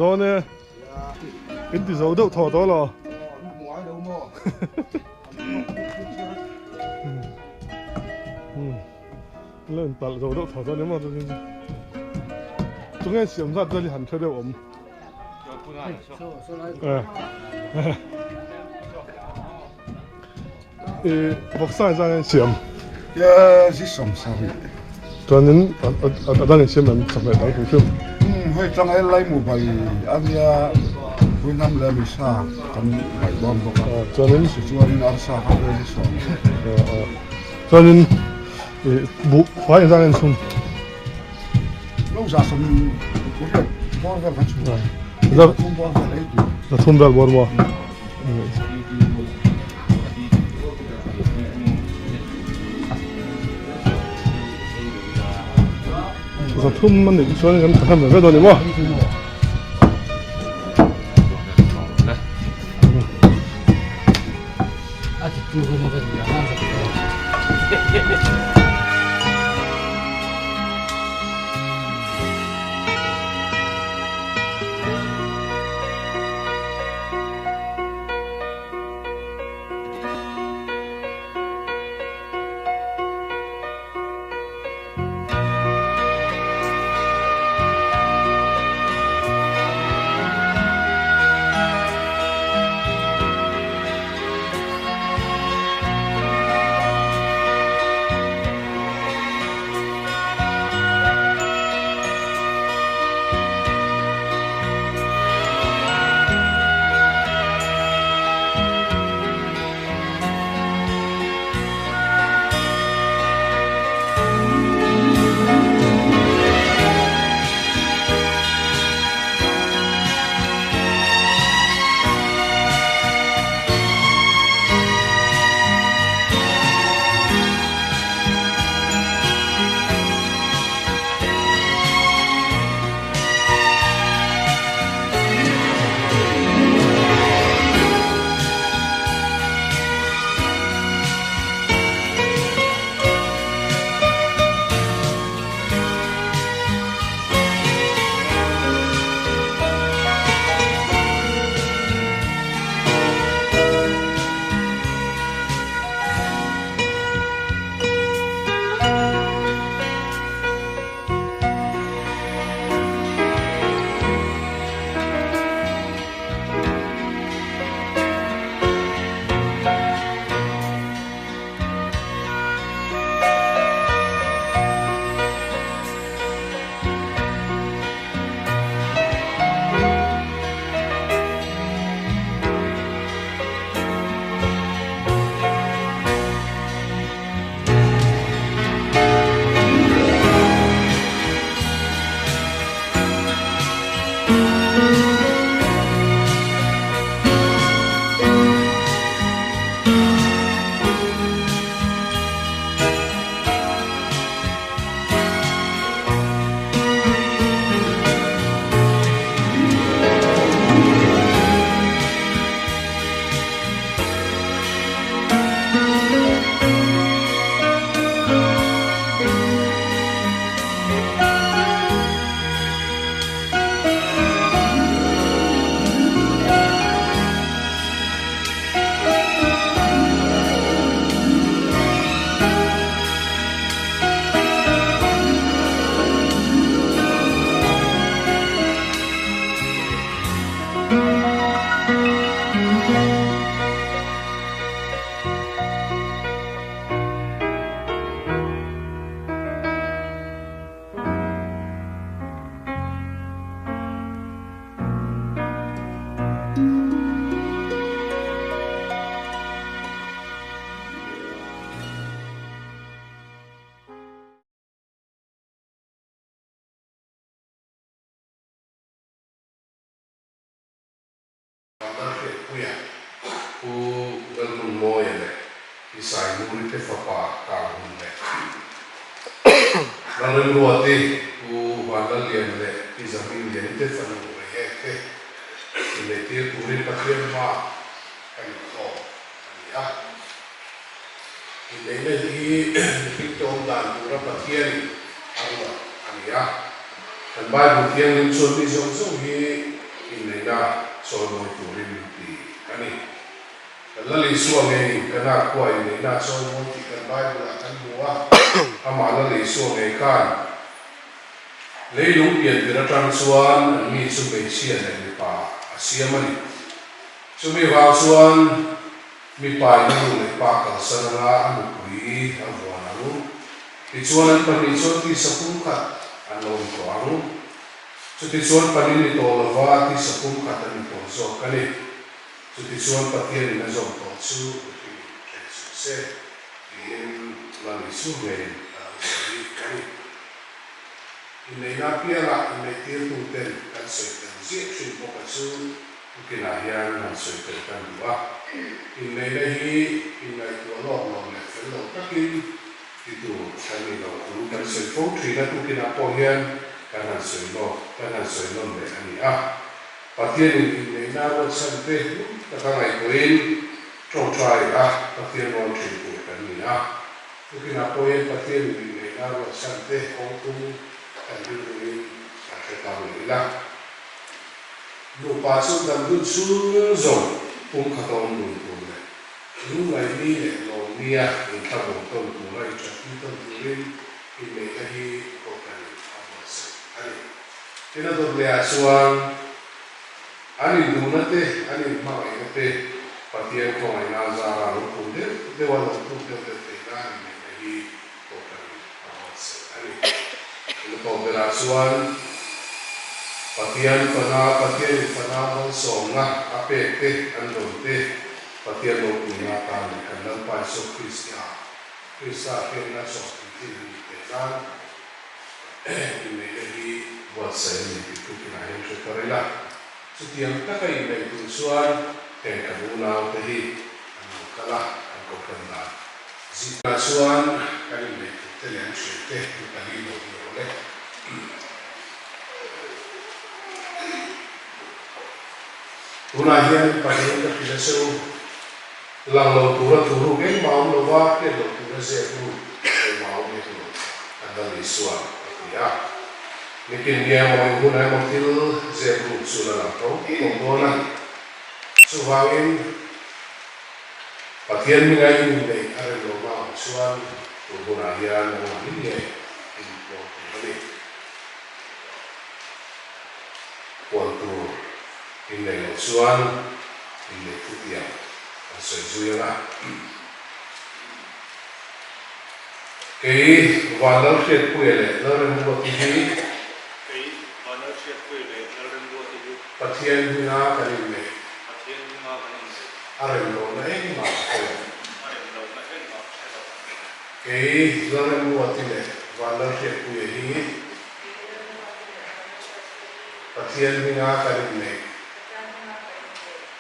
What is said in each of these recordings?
đó nè cái từ dấu đậu thọ đó là lên tạt dấu đậu thọ đó nếu mà chúng em xem ra đây hẳn theo đều ổn học sinh在那xem ya si som sari cho nên ở đây xem mình sắp lại đóng phim hơi trong ấy lấy một bài anh ya cuối năm là bị sa cầm bài bom bọc cho nên sự cho nên ăn sa học lên som cho nên bộ phát hiện ra nên xong lúc ra som cũng được bom vào phát chuột ra không bom vào đấy được là thôn bèo bom mà 그래서 틈만 내기 전에 좀 잠깐 내려더니 뭐 아직 두근거리냐 sai muri te whapa ka hunde. Rana rua te u wanda lian le i zami lian te whanu e te i le te puri patia ma kani ko ani a. I le ne i pito ondan pura patia ni arua ani a. Kan bai putian ni chon ni zong zong hi in nei na so mo turin ti kani lali suang ei kana kwa in nei na so mo ti kan Bible kan mua ama lali suang ei kan leilung pian tira tang suan mi su mei sia nei pa asia mani su mi wa suan mi pa ni nei pa ka sananga anu kui avwa anu ti suan an pani so ti sapung khat anon ko anu su ti suan pani ni to lava ti sapung khat ani to so kani su ti suan patien na zo to su ti se in la ni su mei kani nei na pia la nei tir tu ten kan soi ten zi chin mo ka su kina hian han soi ten kan wa in nei na hi in nei tu lo lo le fel lo takin ti tu kan ni lo tu kan soi fo tri na tu kina po hian kan han soi lo le ani a patien in nei na ro san te ta ka ngai ko in trong trai a patien ro tri ku kan ni a tu kina po hian patien in nei na ro san te ong tu kan dulu pakai tahu ilah lupa su dan dulu suzong pun kata orang dulu le lu ngai ni le lo nia in tahu tahu dulu le jadi tahu dulu ini kahi kokan apa sih ani kita tu beli asuan ani dulu nanti ani mau ini patian kau ini nazar lalu pun dia walau tu dia tidak ini kahi kokan apa sih ani Ito berasuan patian pana bang songa apeke andonte patian lo punya kan kandan pa so Krista kena so ini tekan ini lagi buat saya ini itu kena yang sekarang setiap kali ini berasuan kabuna tadi kalah angkau kenal jika berasuan kali ini terlihat sudah kali ini Tunahian pada kita seru lang turu kan mau lewa ke turu seru mau itu ada lisuan ya mungkin dia mau guna mobil seru sudah atau komponen suangin pakaian mengayu ini ada lewa suan tunahian mau ini waktu ini suan ini putih sesuai lah. Kei walau siap kuile, lalu buat ini. Patian bunga kali ini. Arem lo naik mak. Kei lalu buat ini, walau siap kuile ini. Patian bunga kali ini.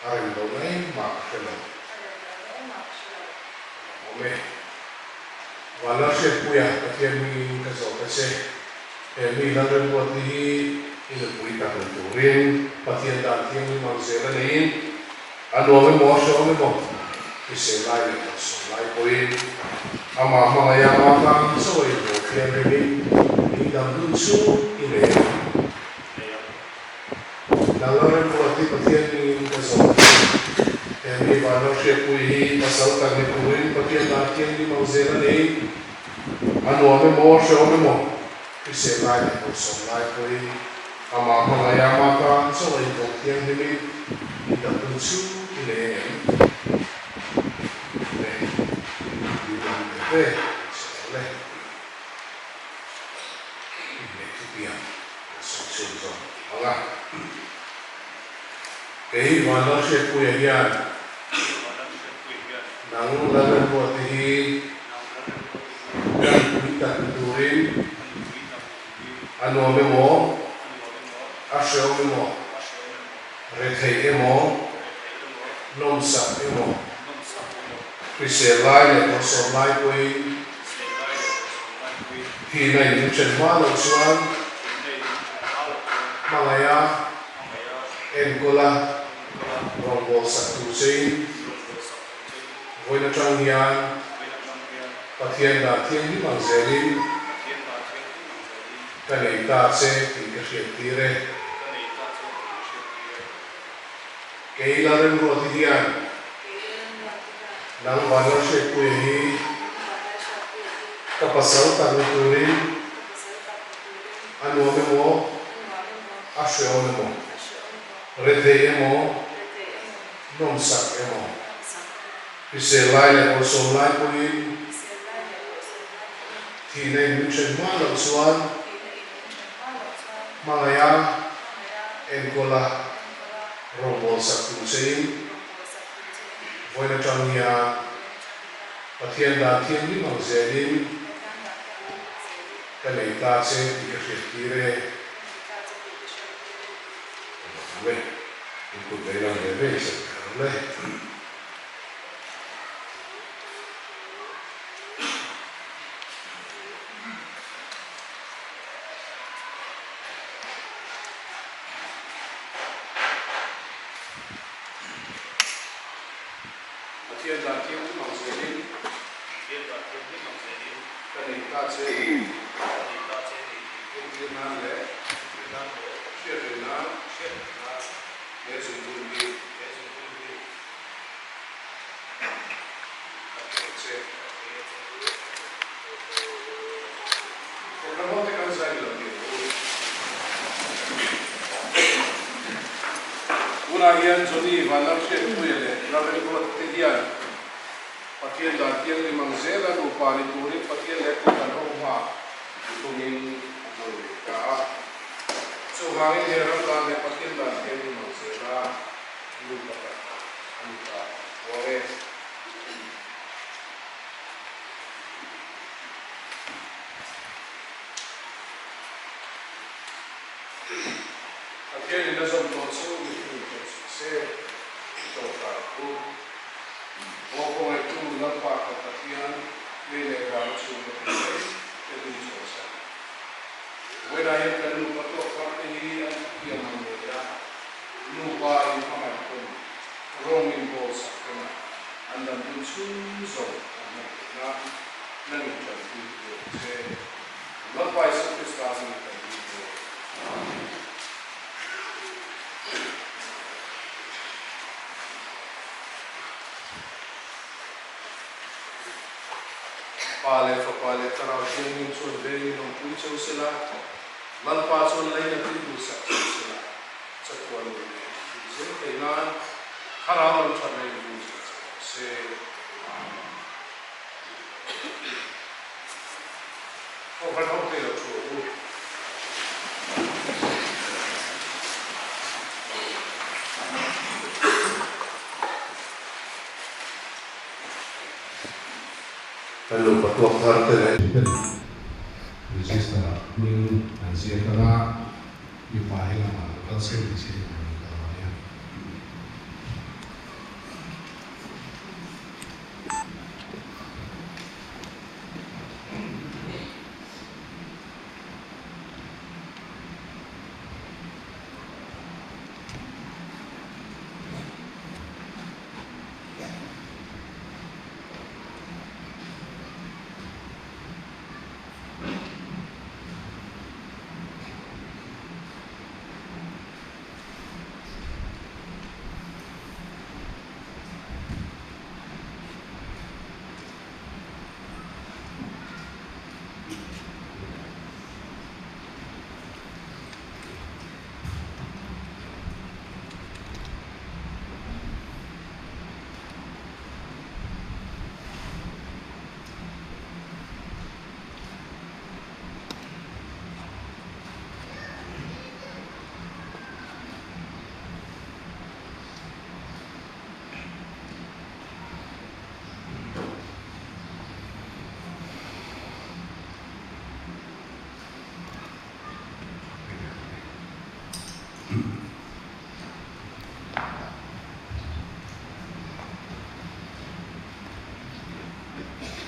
Arem lo naik mak kelo. Ome. Walau siap kuya, patian bunga kasih kasih. Kami lalu buat ini. Ini puita tenturin, patian datang ni manusia lain. Anu ame mo, iselai ni iselai poin. Ama yang makan soal itu kian ini dalam dusu ini. Dalam buat patian ni kasih. Kami baru sepui pasal kami puin patian datang ni manusia lain. Anu ame mo, iselai ni iselai poin. Ama yang makan soal itu kian ini dalam dusu ini. Soleh ini tiang sungsung Allah mana saya punya hian namun dalam buat ini dan kita turin anu amemo asyo amemo rethei emo nomsa emo Kriselai le kosolai koi hinai nuchen malo suan Malaya Engola Rombo Satusin Voina Changhian Patien da Tien di Manzelin Kanei Ta Se Tika Tire kailan mo tiyan nang wanership ko kapasal tanuturin ano mo asyo mo rete mo nomsak mo piselai le solai ko tinay nuchen malang suan malaya engkola robol saktu sein voina tangya pathian da thian ni mang zerin kanai ta se tikire le ikut dalam debe le Thiên là thiên cũng bằng dưới đi, thiên là thiên cũng bằng dưới đi, cái này ta chơi thì thiên thiên nam đấy, chuyện Việt Nam, để dùng vun đi, còn nó có cái con dây là kiểu Unahian Johnny Valar Chef Puele, Raven Tidian, Patien da Tien di Manzela, Upari Turi, Patien Lekko dan Roma, Tungin Ka. So hangin heran dan Patien da Tien di Manzela, Lupa Anta, Wore. Patien di Nazam Totsu, se toka ku opo itu lupa katakian nilai racu itu dosa. Wedaya kan lupa tu apa ini yang namanya lupa yang paman pun rongin dosa kena anda pun susah karena nanti jadi se lupa itu prestasi kita itu. Pale tarau jenin sun beri nong puncau sila lalpa sun lain nanti busak sila satuan ini jadi dengan haraman cara ini se orang orang tidak tahu Lalu patuak harta resisten ming ansia kena dipakai lama kalau saya di sini ya.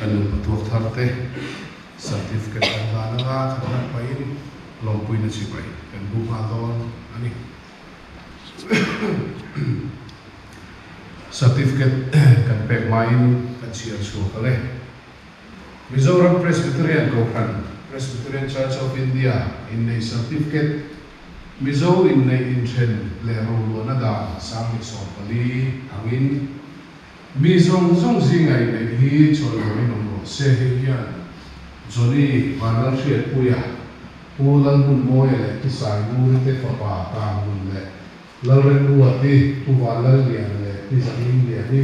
Anu patuak harta sertifikat tanah karena pain lompui nasi pain dan buka tahun ani sertifikat kan pek main kan siar suakale Mizoram Presbyterian Church of India in the certificate mizo in nei in chen le ro lo na da sam ni so pali angin mizong zong zingai nei hi chol lo ni nom lo se he hian Johnny Vanal Shia Puya Pulan Mun Moya ki sai mu te fa pa ta mun le lalren lu ati tu valal lian le ti zamin le ni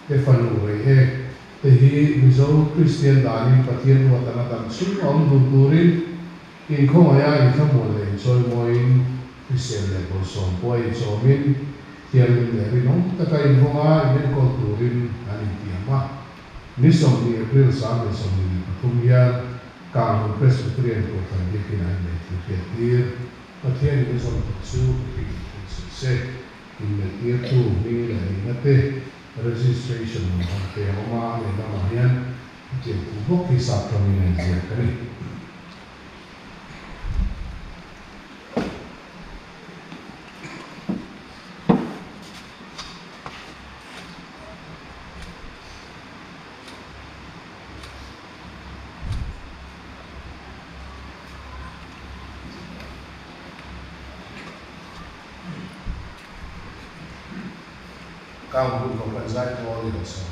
te fa lu re he te hi mizo Christian dani pathian wa tana tam sun om du turin in kho aya in kham mo le choi moin Christian le ko som poi so min tiang le ri no ta kai ho a in ko turin ani tiama ni som ni April sa le som ni Kumia kang Presbyterian ko kan dikinay na itikiatir pathian ni som su se in the year 2 ni la ingate registration ng te oma le na mahian ti ko ki sa kami na dia kani cao hơn của bạn giai to thì là sao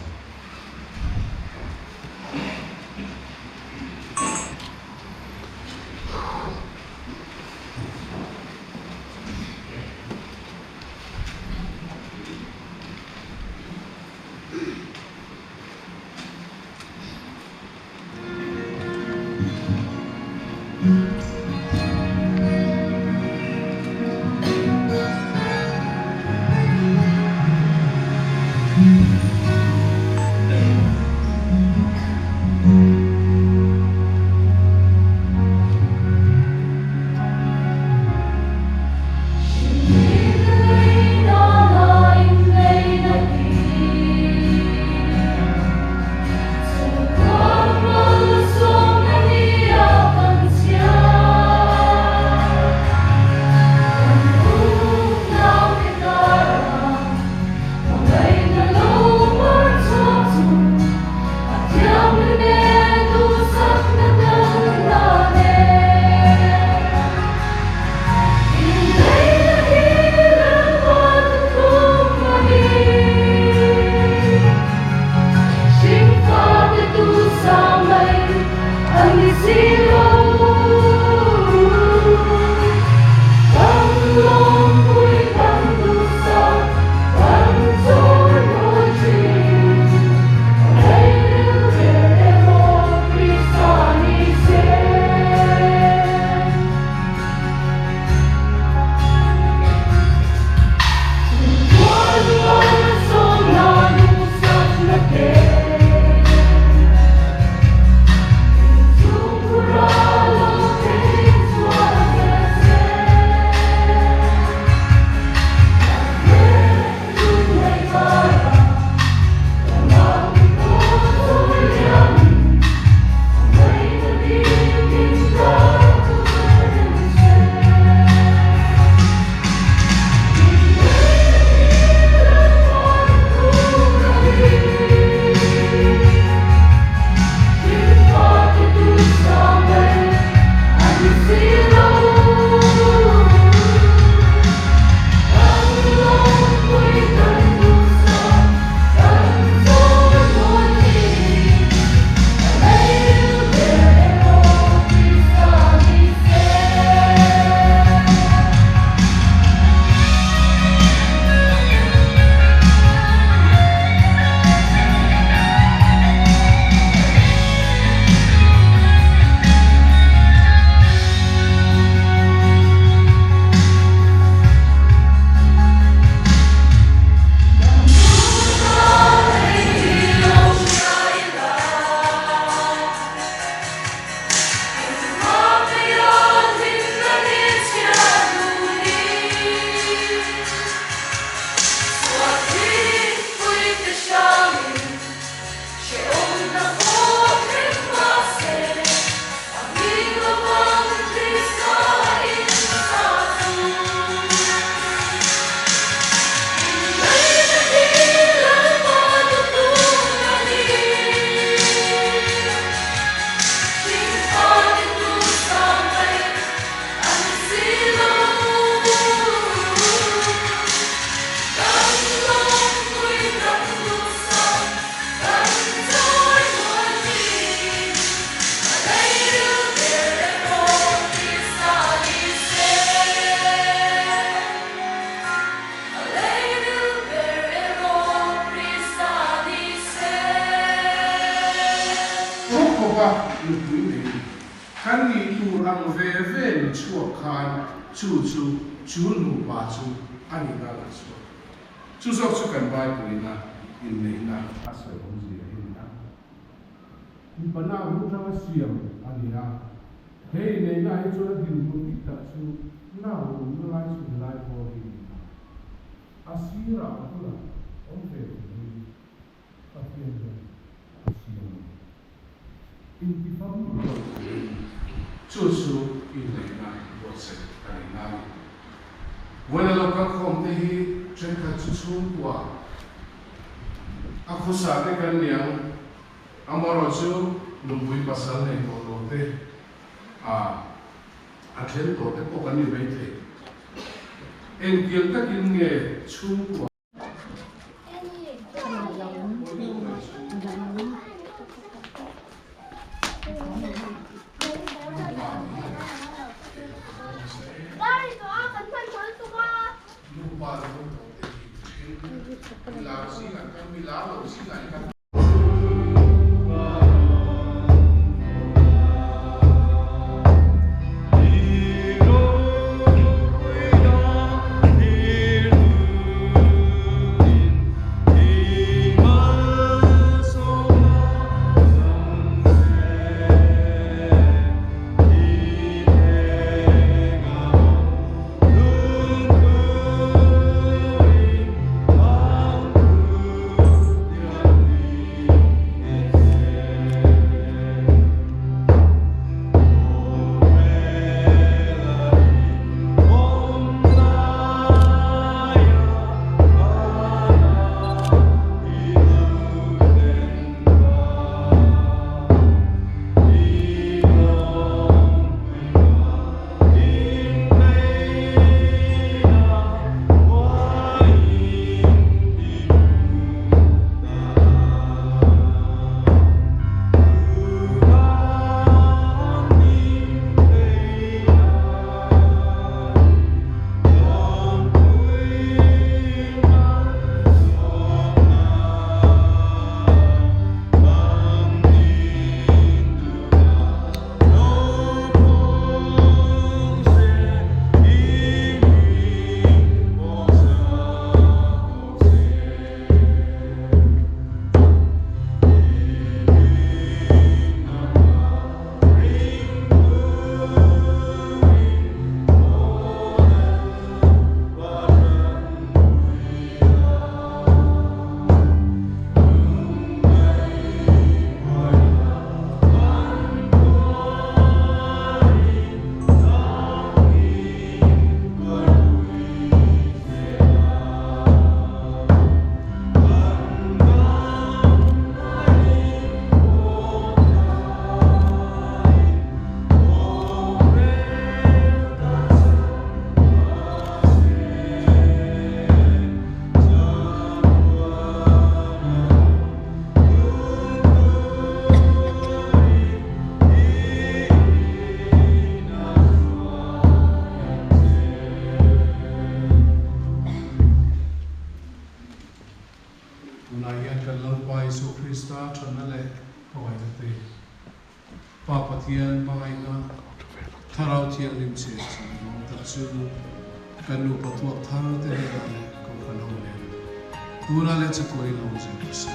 qua lu pui ni kan ni tu ang ve ni chu khan chu nu pa chu ani na la chu so chu kan bai pui na in nei na asai om ji in na in pa na ru ra siam ani ya hei nei na chu la din pu ti ta chu na ru nu lai chu lai po ri asira pula om ve ni pa tian de asiam in ti fam chu in nei na wo se ani na wala lo ka khom te hi chen ka chu tua aku sa te kan yang amaro chu lumbui pasal nei ko lo te a thlen to te ko kan ni mai the en kiel ta kin nge chu tua Papatian Baina Tarautian Limse, Tatsu, Kanu Patua Tarate, Kokanone, Dura Let's Koi Lose.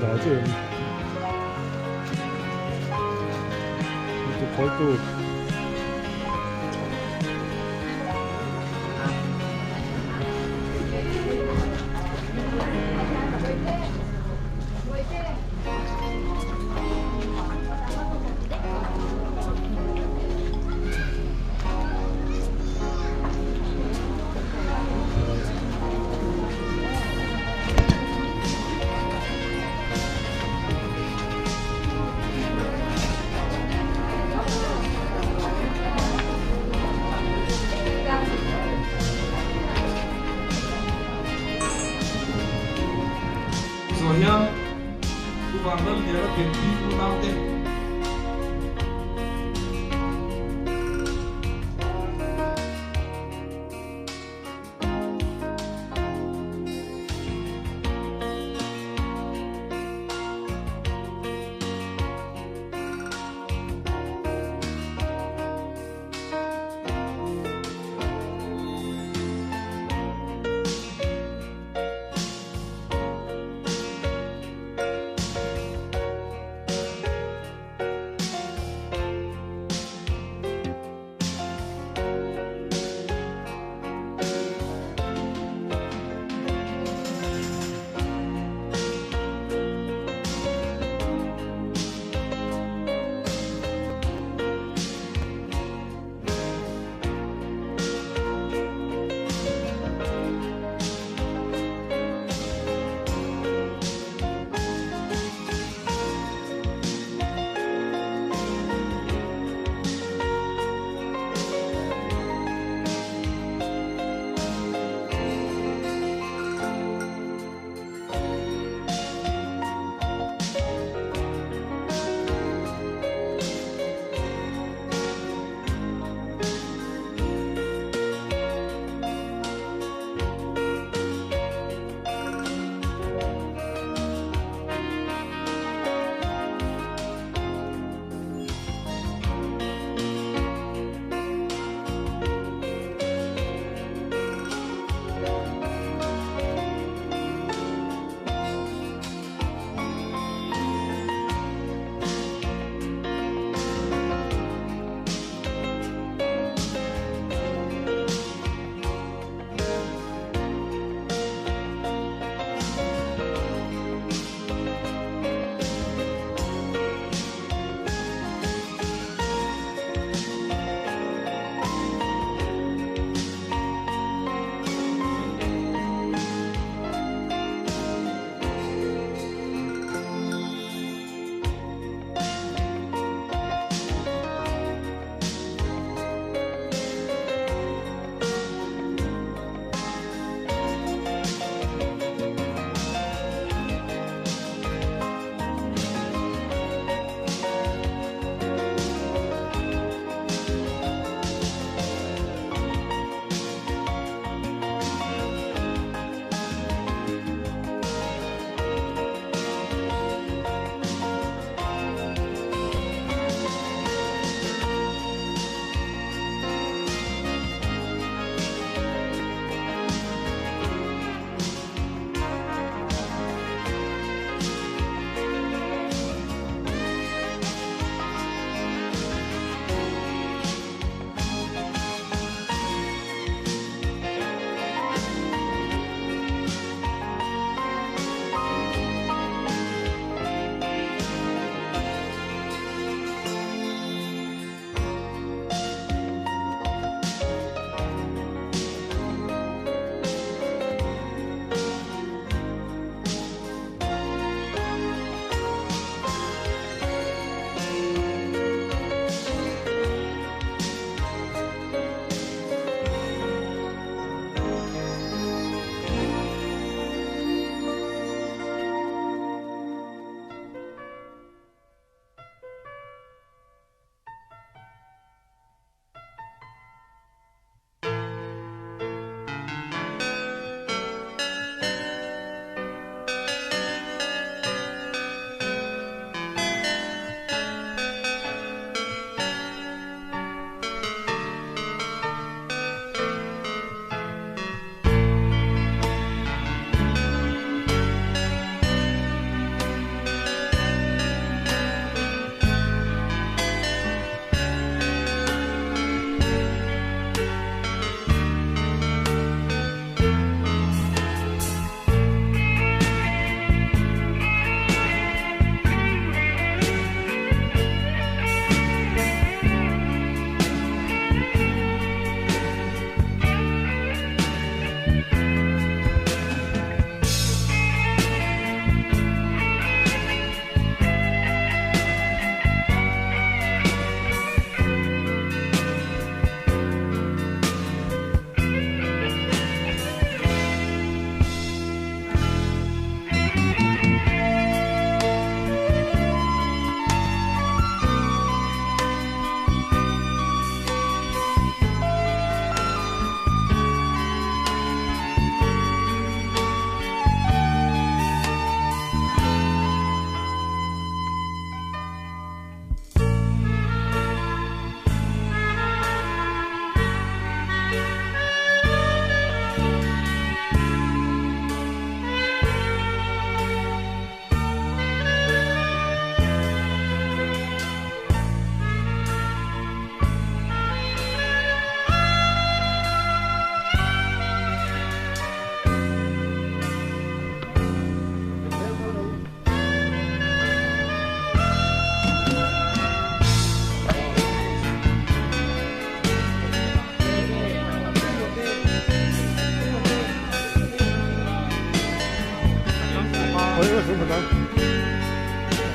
나죠 여기. 또 별도 vàng lân thì nó tiền phí của nào tên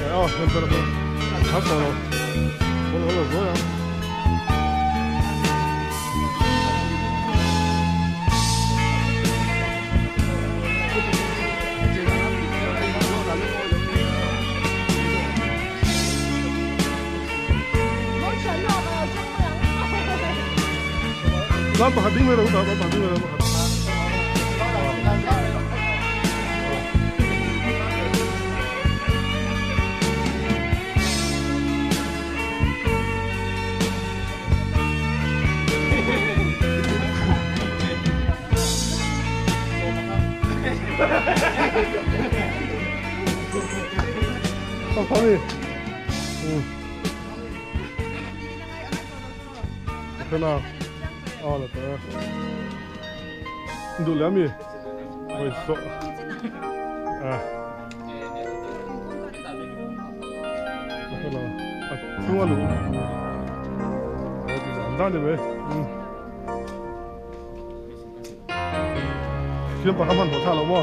Ja, vänta på. Här står det. Håller på ja. Nó bằng tiếng nữa đâu, bằng tiếng nữa đâu. Không có gì. Thế nào? Là thế. Đủ lắm gì? Vậy sợ. Thế nào? Không ăn đủ. Ra đi về. Phiên bằng hamman hồ sa lắm mà.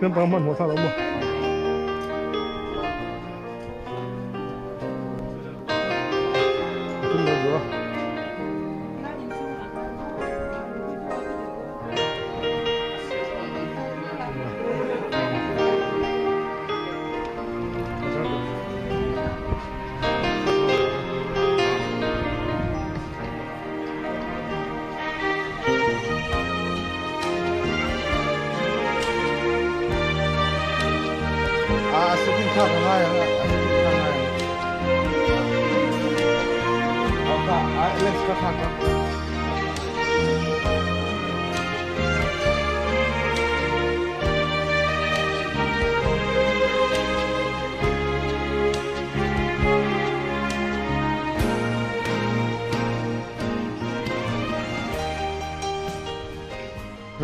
Phiên bằng hamman hồ sa lắm mà. Chân lên rồi. Sitting top of my let's go talk.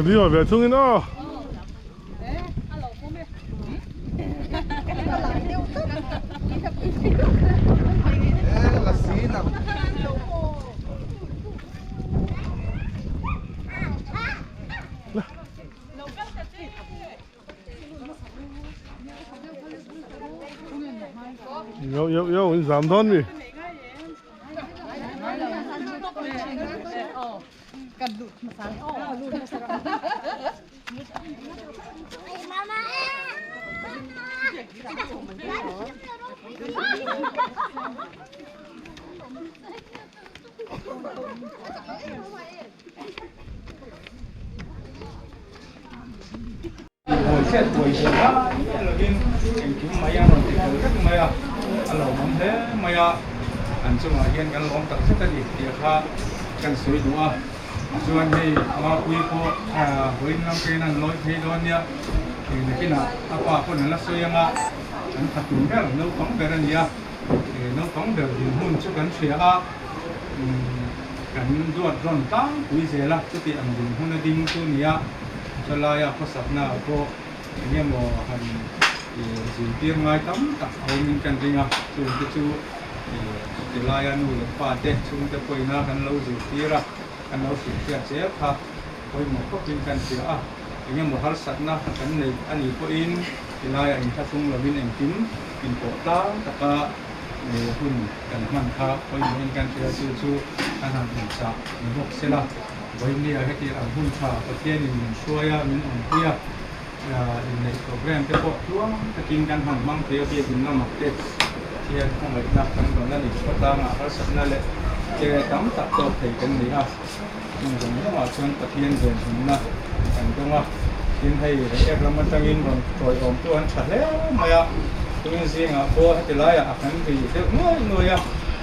Đi rồi về chung nó. La sina. Yo, giảm thân đi. Set buổi chiều đó, là viên em kiếm máy ăn rồi thì rất máy à, ăn lẩu mắm thế máy à, ăn chung là hiện ăn lẩu tập rất là đẹp, thì ha, cần suy đủ à, cho anh đi mà quý cô với năm cái này nói thế đó nhá, thì cái nào apa pun là suy yang à, anh thật đúng cái là nấu phóng về đây nhá, thì nấu phóng được thì hun cho anh suy à, cái ruột ròn tang quý gì là cho thì anh dùng hun là đinh tu nhá, cho lại à có sắp nào có ini mau hari zintir ngai tam tak awin kan ringa tu tu tilayan nu lepa deh chung te poina kan lo zintira kan lo zintir che kha poi mo ko pin kan sia a ini mo har satna kan nei ani ko in tilaya in thasung lovin em tim pin ko ta taka ne hun kan man kha poi mo in kan sia chu chu kan han sa ni bok sela poi ni a heti a hun kha patien in soya min on piaในโปรแกรมจะพบช่วงจะกินกันหันมั่งเที่ยวกินน้ำหมักเด็ดเที่ยวคงไม่นับกันตอนนั้นอีกก็ตามเขาสักนั่นแหละเจอตั้มตัดตัวถึงกันนี่ฮะตรงนี้ว่าชวนตะเพียนเดินถึงนะกันตรงว่ากินให้ได้เอ็กซ์มันตั้งอินบนตัวของตัวอันชัดแล้วมาอ่ะตัวนี้สิงอ่ะพอให้ได้อ่ะขันปีเด็กน้อยน้อยอ่ะ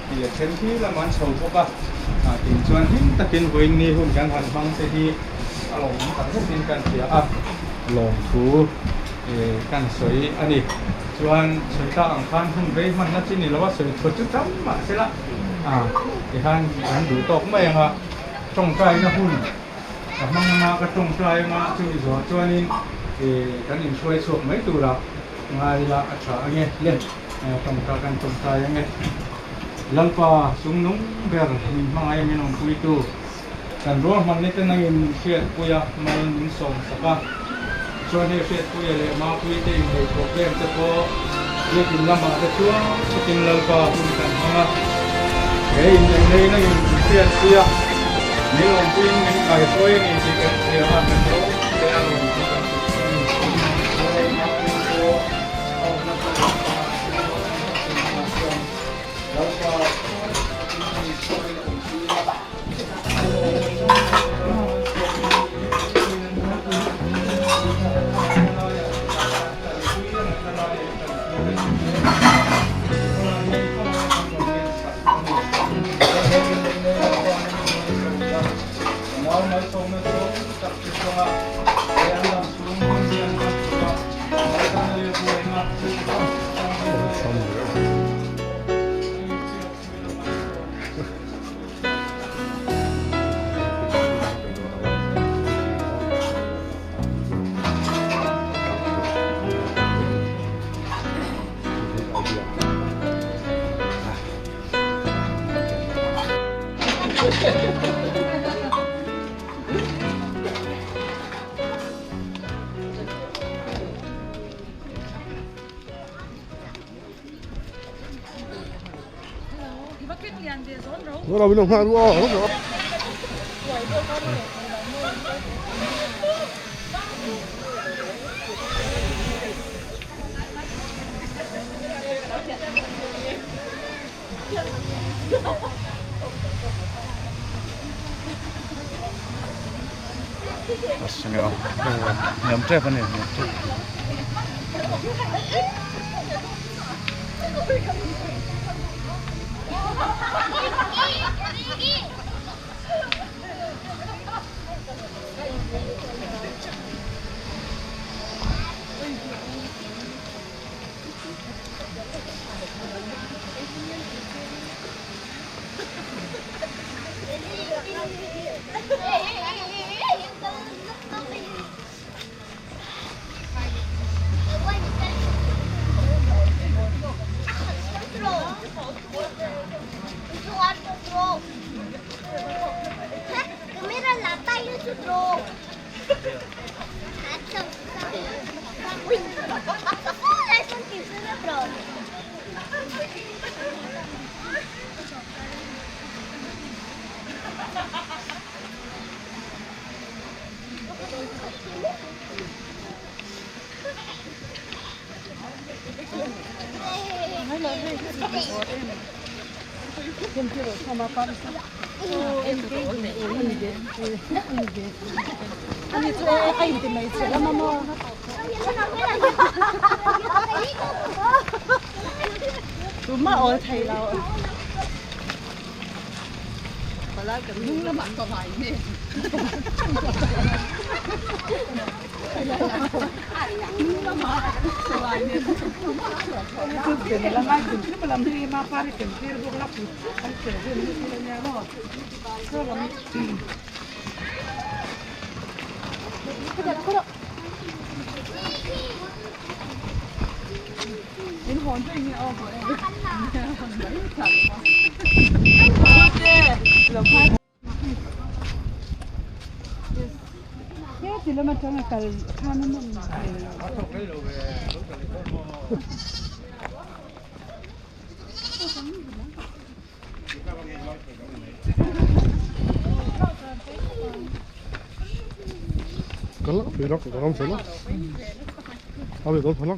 ที่เช่นที่ละมันโชว์พวกอ่ะกินชวนที่ตะกินวิ่งนี่หุ่นกันหันมั่งเสียทีอารมณ์ตัดให้กินกันเสียอ่ะลงทูกันสวยอันนี้ส่วนสวยตาอังคารหุ่นเว้ยมันนั่นที่นี่เราว่าสวยทุกจุดทั้งมาเสร็จละที่ท่านดูตกไม่ยังอ่ะตรงใจนะหุ่นแต่มันมาก็ตรงใจมาช่วยส่วนนี้กันอินช่วยส่วนไม่ตัวละงานละอัศว์เงี้ยเล่นตรงใจกันตรงใจยังไงลังปาสุงนุ่งเบอร์มีมาไงมีน้องคุยตัวกันรู้มันนี่เป็นนักอินเชื่อปุยมันส่งสักช ส่วนในเฟซคุยอะไรมาคุยได้ในโปรแกรมจะพอเรียกกินลำบากจะช่วงกินลำบากคุณกันมาเฮ้ยอย่างนี้นั่งเสียเสียนี่ลงคุยนี่ไก่คุยนี่ที่กันเสียหันกันเดียวเสียลงที่กันแล้วก็ เราไปลงมาดูอ๋อAsyik nyam trip ni. 아니 저 아이 때문에 제가 뭐 정말 어디 나와 발라가 눈을 만져 봐이네 눈을 만져 봐이네 그때 내가 말좀 그럼 그 마파리 좀 들고 라고 할때 그런 거냐고 그럼 그래 đến hồn cho anh ô của em thế thì nó mà cho là cả khan nó mình Có lắm, bị lắm, có không phải lắm. Không bị lắm,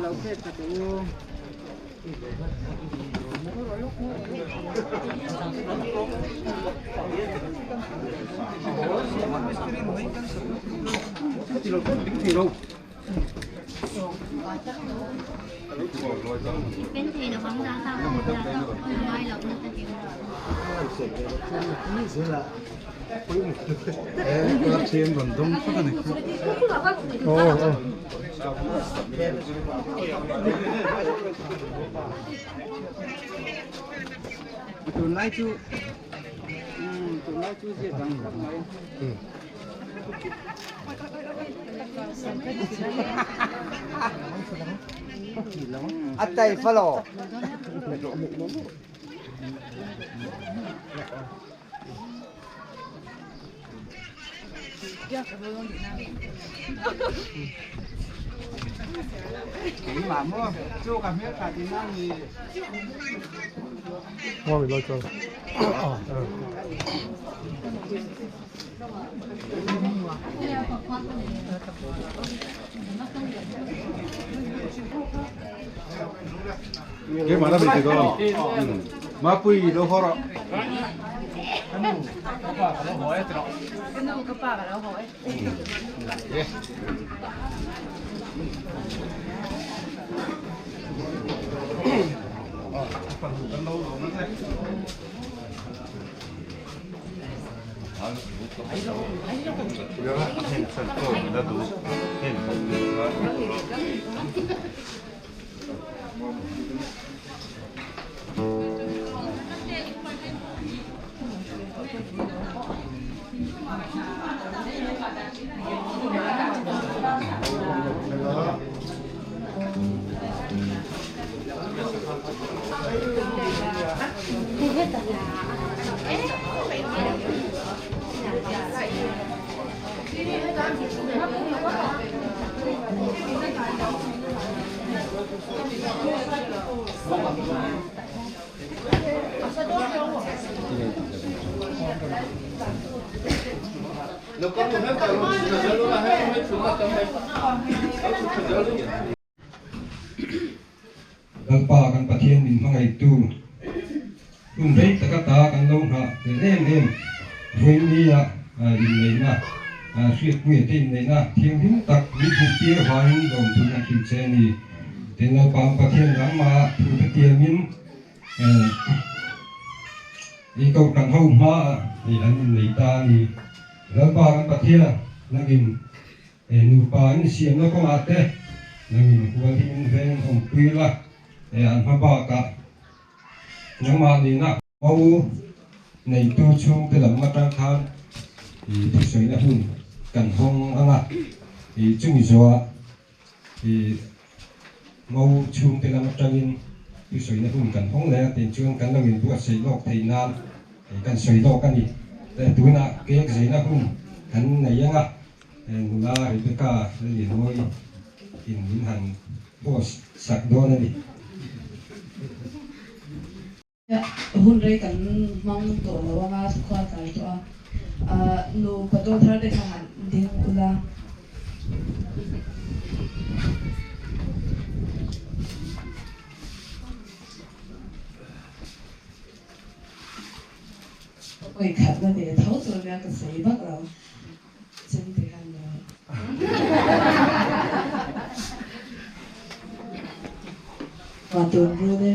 lâu phết cả tụi bên thì nó bóng ra sao không ra đâu ngoài lộc người ta chịu Các chiến còn đông suốt này. tụi lái chú gì bằng các máy tay follow mà mua chú cảm biết cả tiếng Anh thì Hoa mình lo cho. Cái mà nó bị cái đó. Mà quỳ đâu khó rồi. Gần pa kan pathian min mangai tu tum rei takata kan lo ha em vui ni a in nei na suyet ngue te nei na thiang him tak mi thu tir ha hin dom tu na khil che ni ten lo pa pathian lam ma thu ta tia min ni ko kan ho ma ni an nei ta ni lo pa kan pathian nagin nu pa in siam lo ko ate nagin huan hin ven om pui la an ha ba ka nang ma ni na au nei tu chung te lam ma tang khan thì thu soi na hun kan hong anga thì chung zo thì mau chung te lam tang in thu soi na hun kan hong le tin chung kan lo in bu sei lok thei nan kan soi lo kan ni te tu na ke zai na hun kan nei anga en la ri ka le noi in min han bos sak do na ni hun rei kan mang to lo nga khwa kai to no pato thar de khan ding ula oi khat na de thau to ga ka sei bak ro chen te han lo wa to ru de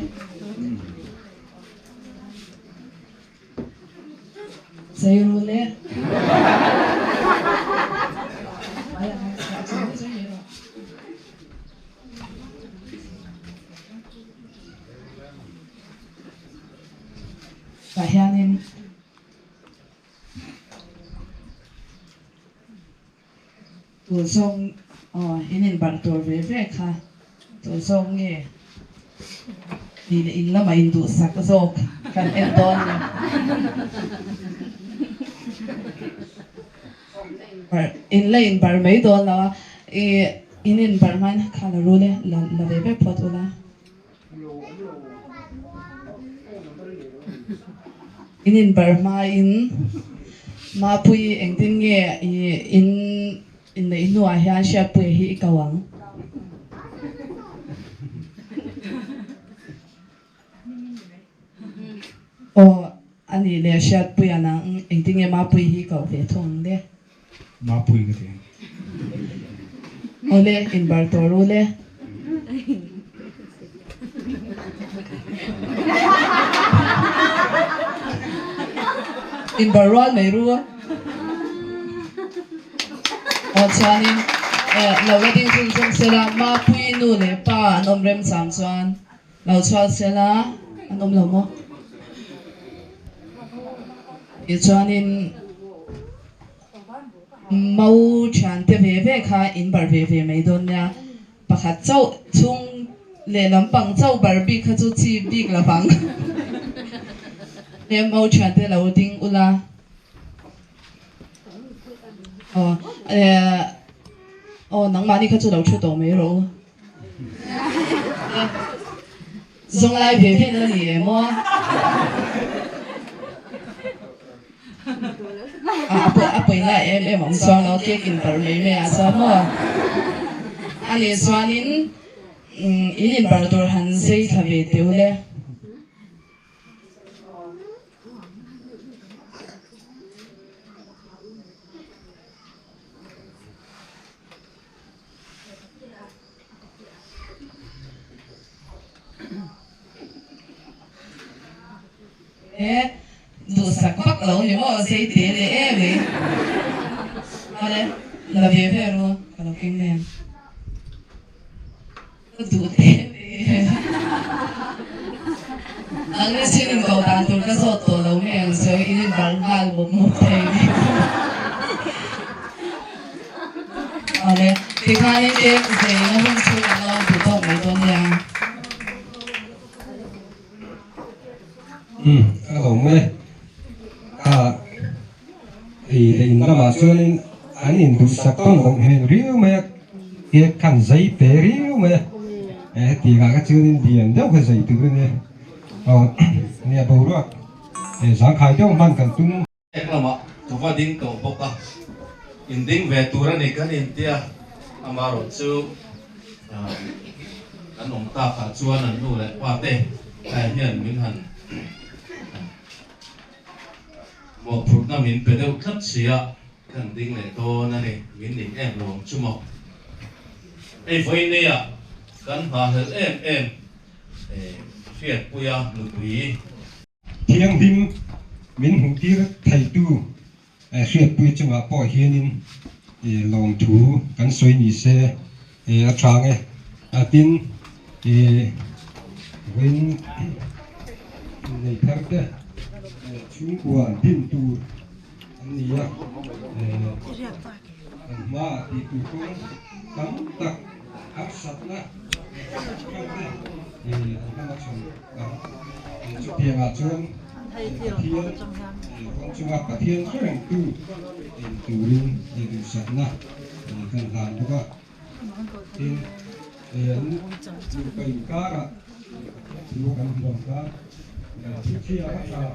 Saya boleh. Bahayanin tulsong inin bartor bebek ha tulsong ni in lama indu sakazok kan endon in lain bar mai don la inin bar man khala rule la bebe potula inin bar ma in ma pui engtin nge in le inu a hian sha pui hi kawang o ani le sha pui anang engtin nge ma pui hi kaw ve thong de Ma pui cái gì? Ole in bartor ole in barwal mai ruwa chuanin lo wedding chung chung sela ma pui nu le pa anom rem cham chuan lo chhual sela anom lo mo chuanin mau than te ve ve kha in bar ve ve mai don nya pakhat chau chung le lampang chau bar bi kha chu chi bik la bang le mau than te lo ding ula nang mani kha chu lo thu to mai ro zong lai ve ve le ni mo apoi la em ông xoan nó kia kinh bờ mấy mẹ xoan mà anh ấy xoanin ý định bờ tôi hắn xây thà về tiêu le đủ sạc bắt lẩu nhưng mà xây tế để em ấy ở đây là về luôn còn là kinh đen đủ tế anh ấy xin đừng cầu tàn tôi cái số tổ lẩu mẹ rồi ý định bán hai một thầy ở đây thì khai đi về nó không chơi nó thủ động mấy tuần nha lẩu mẹ thì nó mà xưa nên anh nhìn đủ sắc con đồng hình riu mẹ cái khăn giấy té riu mẹ thì cả chưa nên tiền đâu phải giấy từ này nè bầu đó để sáng khai cho man cần tung em làm ạ tôi phải đinh tổ bốc à in đinh về tu ra này cái in tia amaro chú anh ông ta phải chuan anh nu lại qua tê cái hiện mình hẳn một phút nào mình phải đâu thất xía khẳng định là to này mình định em lòng chú mộc ấy với này à cần hòa hợp em phiệt bùi à lục bùi thiêng him mình hùng tiết thầy tu phiệt bùi chung à bỏ hiền in lòng thú cắn xoay nhị xe trang tin với này theo thế chúng của tin tu anh nhỉ mà thì tu cũng cắm tắc áp sát na thì anh nó chọn chụp tiền à chọn thiên con chụp áp thiên số lượng tu tu linh thì tu sát na cần làm đúng không thiên anh chụp cái cá à chụp cái đồng cá chụp chia ra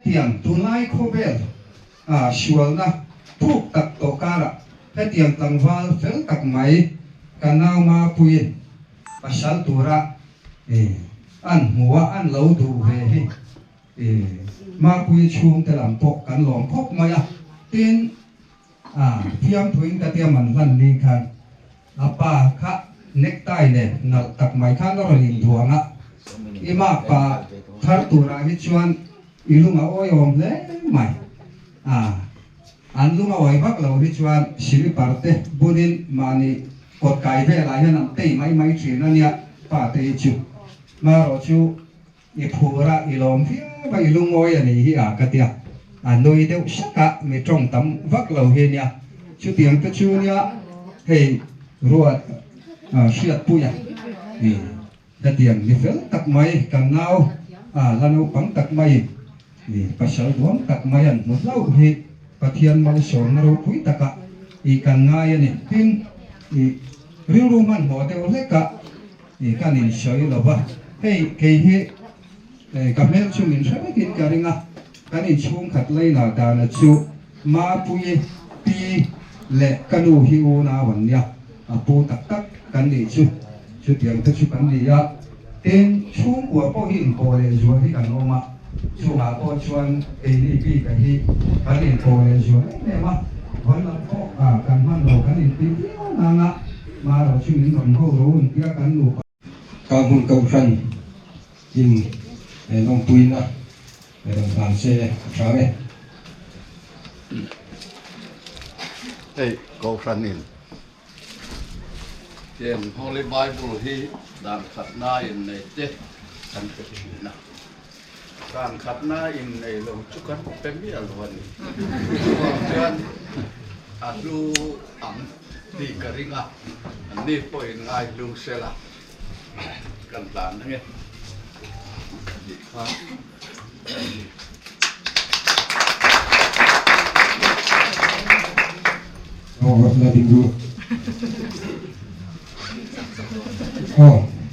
tiang tunai khobel shual na thuk tak to kara he tiang tangwal fel tak mai kanau ma puin pasal tura an muwa an lo du ve hi ma puin chung te lam pok kan lom pok maya tin phiam thuing ta tiam man lan ni khan apa kha necktie ne nal tak mai khan ro rin thuanga ima pa thar tura hi chuan ilunga oyom le mai an lunga oi bak lo hi chuan siri parte bunin mani kot kai ve la hian am tei mai thin ania pa te chu ma ro chu i phura ilom hi ba ilung oi ani hi katia noi deuh saka mi trong tam vak lo hi nia chu tiang te chu nia hei ruat hriat puya da tiang ni fel tak mai kan nau lanu pang tak mai pasal duam tak mayan một lau hi pathian mal son ro pui taka i kan ngai ani tin riu ru man ho te ole ka kan in soi lo ba hei ke hi kamel chung in sabe kin karinga kan in chung khat lai na da na chu ma pui pi le kanu hi u na wan ya pu tak tak kan ni chu tiang te chu kan ni ya ten chung của po hin po le zo hi kan oma chung a po chuan e ni pi ka hi kan in po le zo ne ma wan la po kan man lo kan in pi na nga ma ro chung in non ho ro un pia kan nu cao hun câu khăn in nông pui na đồng làm xe sáng này Hey, go running. Jem Holy Bible hi dan khatna in nei te kan pe na. Dan khatna in nei lo chukan pe mi alwan. Chuan atu am di karinga. Ani point ngai lu sela. Kan plan nge. Di kha. là đình du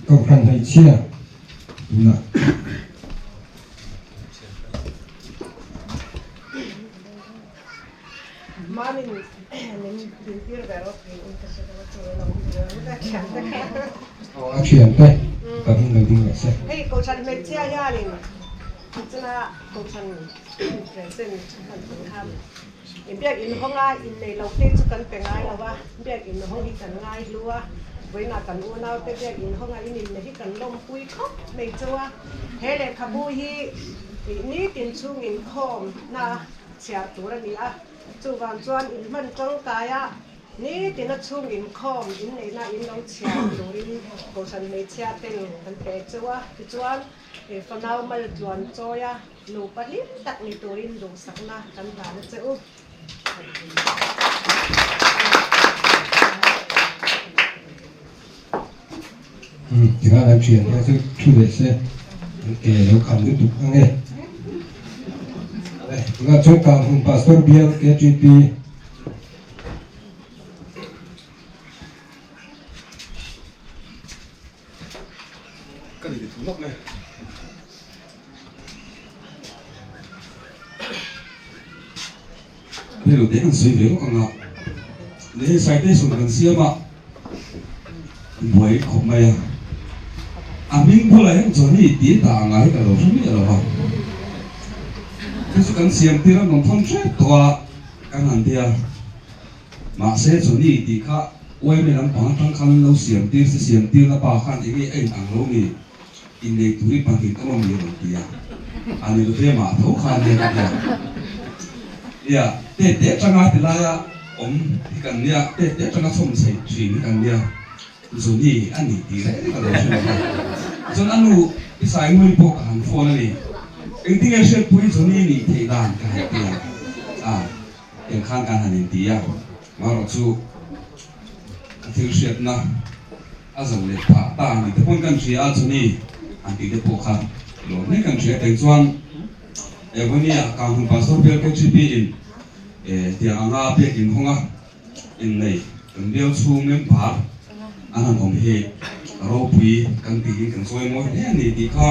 câu khăn hay chia là chuyện đây và những người đi lại xe Hey, câu chuyện mấy chia ya liền, chứ là câu chuyện present phần phần tham. Em biết in không ai in này lâu tết chú cần phải ngay là ba, biết in không đi cần ngay luôn, với là cần uốn nào biết in không ai in này cần lông cùi khóc này chưa, thế là khám bùi hi, ní tiền chung in khom na xẻ túi ra đi à, chú vàng chuan in mình trong cái à. Ní tiền nó chung in khom in này na in long xẻ túi in câu chuyện mấy xẻ tên cần phải chưa, cái chuan phần nào mà chuan cho ya, lù bắt lít đặt ní túi in lù sắc na cần là nó chưa. thì ra làm chuyện theo thứ chủ đề xe kể nó khẩn tiếp tục nghe đây chúng ta trong càng hùng pastor Bill KGP cái gì thú lốc này. bây giờ đến suy nghĩ con ngọc để sai tới xuống gần xưa mà buổi không mày mình vừa lại cho đi tí tàng ngay cái đầu xuống như là vậy cái số cần xem thì nó không chết toa cái hàng kia mà sẽ cho đi tí khác quay về làm bằng thằng khăn lâu xem tiêu là bao khăn cái anh ăn lâu đi in đây tụi bằng thì có nhiều đồng tiền anh ấy được mà thấu khăn này ya tete changa tilaya thì cần nia tete changa som sai chuyện cần nia rồi đi anh đi thì đấy là đồ chuyện cho nên anh cái sai người bộ hàng phone này anh tiếng anh sẽ bùi rồi đi thì đàn cái tiền em khang cái hàng tiền à mà rồi chú thiếu sếp na rồi để ta thì cái cần gì cho nên anh đi bộ khang rồi nên cần gì để chọnวันนี้การหุ่นปัสสาวะเป็นชีวิตอินที่อ่างอาเปียกินห้องอ่ะอินเลยเป็นเดียวชูเงินผ่าอันนั้นผมเห็นเราปุยกันตีกันสวยมากเนี่ยนี่ที่ข้า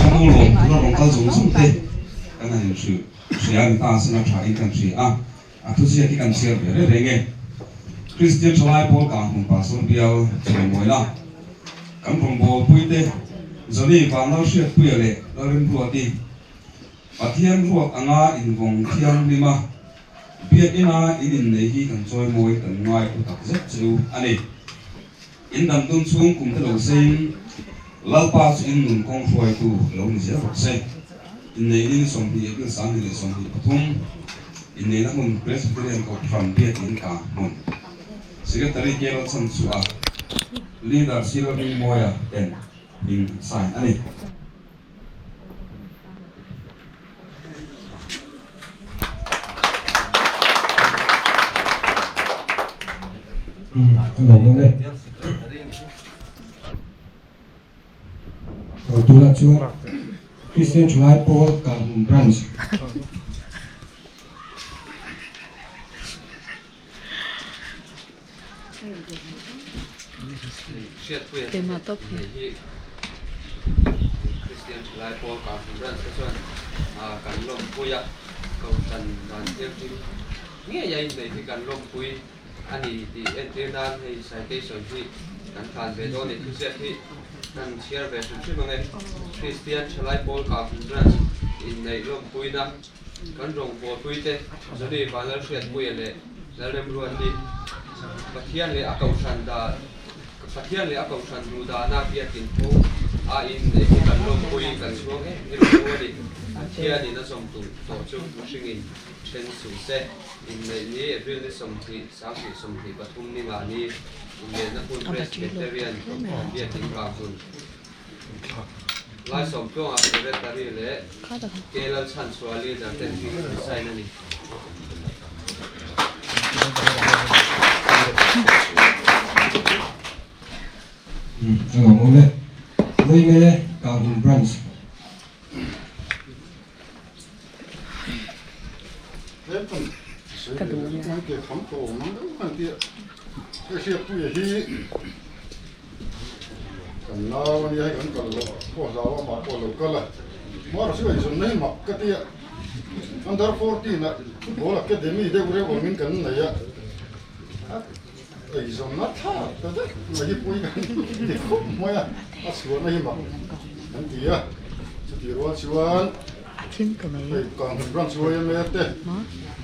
เราลงเราลงกันสูงสุดเลยอันนั้นคือเสียงตาสนับสนุนกันเสียทุกสิ่งที่กันเสียไปเรื่อยๆไงคริสเตียนชาวไร่พอการหุ่นปัสสาวะเป็นสวยมากนะกันผมบอกปุยเต้จนนี่ฟังเราเสียปุยเลยเราเรียนรู้ดีปัจเจียนพวกอ่างอินวงเทียนลิมาเบียดอินาอินในที่กันช่วยมวยกันง่ายอุตักเจ็บจิ๋วอันนี้อินดำต้นช่วงกุมตะลุเซนลาปาสอินนุ่งกองช่วยตัวลงเสียรถเซอินในนี้สมบีเป็นสารที่สมบีปฐมอินในนั้นมันเพรสเปเรียนกับทรัมเบียดอินกามันสิ่งที่เกี่ยวกับสันสุอาลีดาร์ซิลบิงมวยเอ็นบิงไซอันนี้cái này như đây rồi tôi là chưa Christian Chulai Paul Kam Branch tema top Christian Chulai Paul Kam Branch cái chuyện cần lồng cùi à cầu trần đoàn tiêu chi nghĩa vậy này thì cần lồng cùi anh thì em đang thì sai cáiส่วนที่การทานเบโดนี่คือเสียที่นั่นเชียร์แบบสุดๆเลยคริสเตียนชลายโพลกับรันอินในโลกปุยนะกันรงโพปุยเต้จะได้บาลานซ์เสียปุยเลยแล้วเริ่มรู้อันนี้ประเทศเลยอาเกาชันดา ปัจจัยเลยอ่ะก็ฉันดูดาหน้าเพียกินผู้อินในที่กันลงคุยกันช่วงนี่รู้ดิเที่ยนี่นะสมตุต่อช่วงชิงอินเช่นสุดเซอินในนี้เรื่องที่สมที่สามที่สมที่ปฐุมนี่งานนี้อินในนักบุญเพรสเบเตเรียนของเบียกินกลางบุญไล่สมช่วงอาศัยเวทตารีเละเกลัลชันสวาลีจากเต็มที่ใส่นั่นนี่ngồi ngồi lên đây nghe cao hùng branch cái đồ này cái khám cổ nó đó cái cái xe bụi hi cần nào như hay cần bỏ rau mà bỏ lẩu cơ là mà nó sẽ dùng này mà cái tia under 14 là bỏ là cái đêm này đây của mình cần này á dùng nó thà đó đấy là cái bụi cái thì không mới à xuống này mà anh tí à thì rồi xuống phải còn răng xuống em thế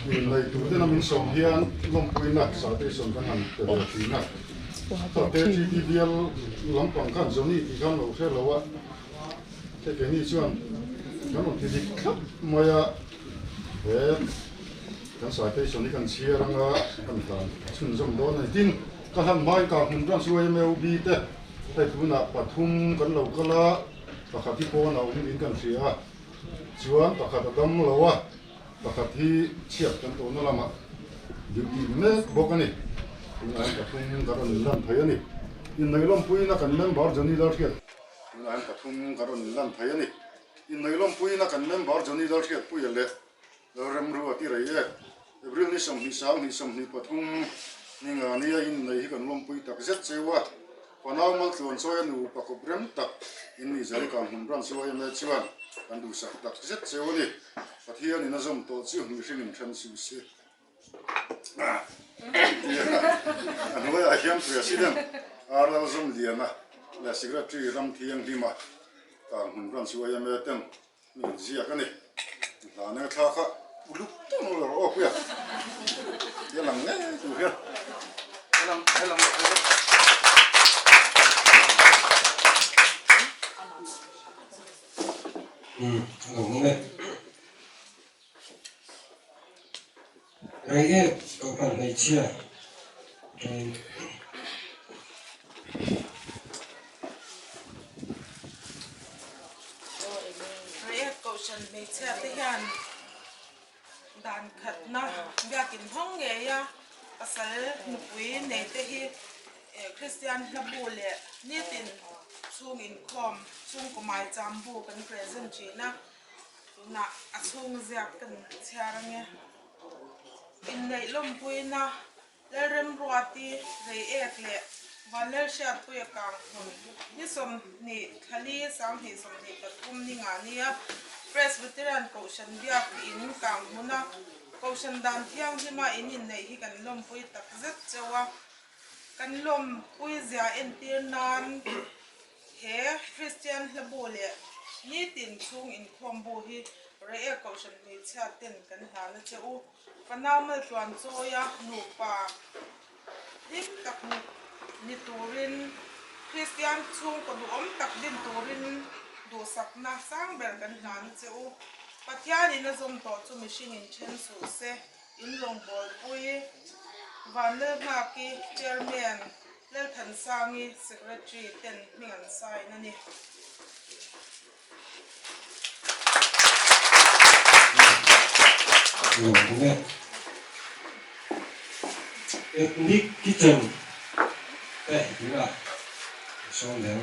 mình này tụi nó mình sống hiền lông bụi nè sao để sống cái hàng từ từ nè sau thế thì đi lắm bằng khăn giống như thì khăn lâu thế lâu á thế cái này xuống cái nó thì khắp mới à thế cái sao để sống cái chia rằng á cái chun giống đó này tin cái hàng mai cả mình răng xuống em bị thế thế tụi nó bắt thum cái lâu cái lá và khát thì po nào cũng đến cái chia chuan pakhat a dam lo a pakhat hi chiap kan to na lama duty me bokani ina ka thum karon lan thai ani in nailom puina kan member joni dar khiat ina ka thum karon lan thai ani in nailom puina kan member joni dar khiat pu yele rem ru ati rai e ebril ni sam ni pathum ni nga ni in nei kan lom pui tak zet chewa panaw mal tlon soya nu pakobrem tak in ni zari kan hum ran soya me chuan kan du sak tak zet chewani pathian in azom to chu hmi hring in than su se anwa a hiam president arla zom liana la secretary ram thiang hima ka hum ran soya me ten ni zia kani la na tha kha uluk tong lo o ku ya yalang ne tu ya yalang ngồi lên rồi câu phần này chia rồi câu chuyện này chia tới hiện đàn khát na bây giờ hong nghe ya asal nụ quý này tới hi Christian là bùa lệ như tin chung in com chung của mai chăm bu kan present chi na chung ziak kan chiara nghe in nei lom pui na le rem ruati rei ek le van le shat pui kang ni som ni khali sam hi som ni patum ni nga nia presbyterian caution biak in kang muna caution dan thiang hi ma in nei hi kan lom pui tak zet chawa kan lom pui zia entir nan he Christian la bole ni tin chung in khombo hi re caution ni cha ten kan ha na cheu panaw mal tuan choya nu pa dik tak ni turin Christian chung ko du tak din turin do sak na sang bel kan ha na cheu pathian in azom to chu machine in chen su se in long bol pui van le ma ki chairman le than sangi secretary ten mingan sai na ni ngồi lên ethnic kitchen đây đúng là xong rồi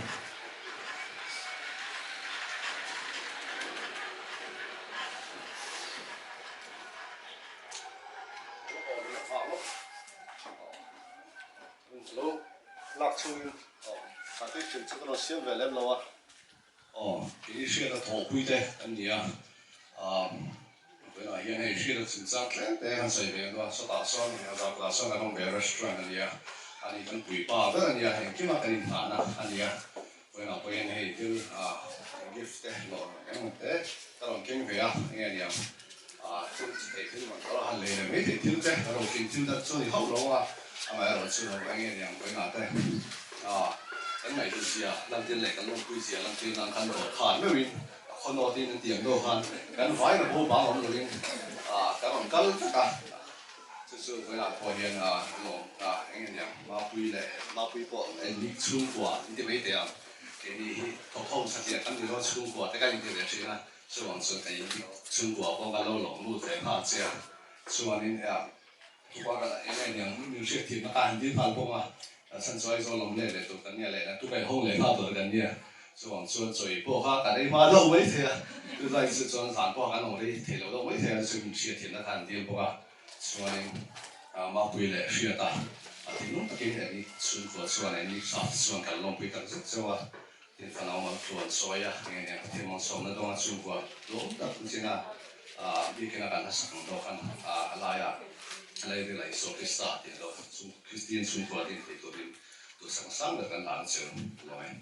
lạc chung các cái chuyện chúng nó xem về làm lâu à cái chuyện là thổ quy thế anh nhỉ bây giờ hiện nay chuyện là chính xác thế anh say về đó số đào son nhà đào đào son là không về restaurant anh nhỉ anh cần quỷ ba đó anh nhỉ hiện cái mà cái thằng nào anh nhỉ bây giờ bây giờ này cứ gift thế rồi em thế tao làm kinh về nghe nhỉ chúng thì cái mà đó là lệ này mấy thì thiếu thế rồi kinh thiếu đất cho thì hậu lâu mà rồi chưa anh nghe nhỉ bây giờ thế cái này thì làm tiền lệ cái lông quy xia làm tiền làm khăn đồ khăn mới mình con nó tiền tiền đồ khăn cái phải là bố bảo ông rồi cái bằng cân tất cả sự với là phổ hiện anh em mà quy bộ anh đi chung của đi mấy tiền cái đi thông sát tiền anh đi nó chung của tất cả những cái này chuyện là希望是可以中国帮个老农路在哪这样，希望你我个因为娘有些天嘛干啲翻工啊，趁所以说农业嚟做緊嘢嚟啦，都係好嚟翻做緊嘢，希望做最波下，但係話都冇睇啊，都係是做散波緊我哋鐵路都冇睇啊，最唔似天啦干啲波啊，希望你馬背嚟需要大，天龍嘅係你中國希望你希望緊農背緊即係話。天分我們做所呀，天望上那東中國，攞得唔知啊，呢個那個什麼都看來呀，來啲嚟說嘅啥啲咯，中啲中國啲地嗰啲都上山嘅跟難上來。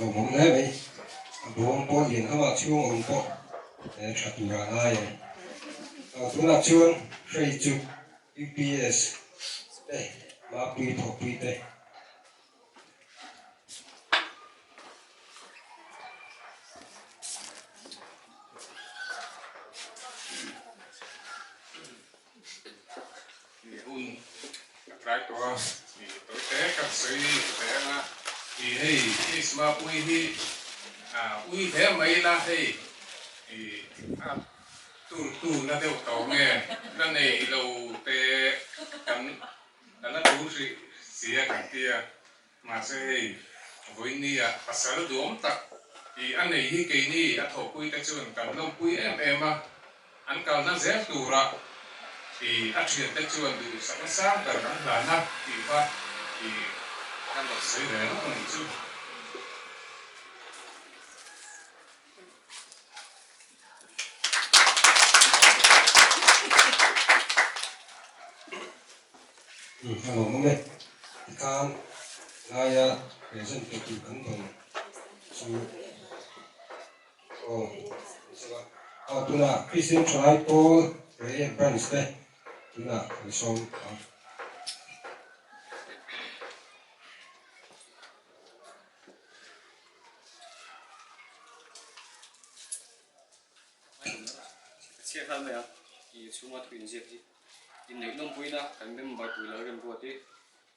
Ngồi mong đấy vậy, bố bố liền các bạn chưa ổn bố, để chặt tủ ra ngay, chúng ta chưa xây chụp UPS đây, mà quy thọ quy đây. Right to tôi té các sĩ té là thì hey mà uy thì uy thế mấy là hey thì tu là đều tàu nghe là này đầu té cắn là tu sĩ cái kia mà sẽ hey với ni pasal duom tak thì anh này hi cái ni thổ quy ta chưa cần đông quy em anh cần nó dễ tu ra thì áp chuyện tới chuồn từ sáng sáng tới năm là năm thì phát thì ăn được sấy đấy nó không chịu Hello, mong đây. Kan saya present itu kantong. Tuna Christian Tripod, Ray Brands đây. Tuna song. Chia khai mẹ, thì chúng ta thuyền diệt đi. In này nông bùi na, cảnh bên bài bùi là gần ruột đi.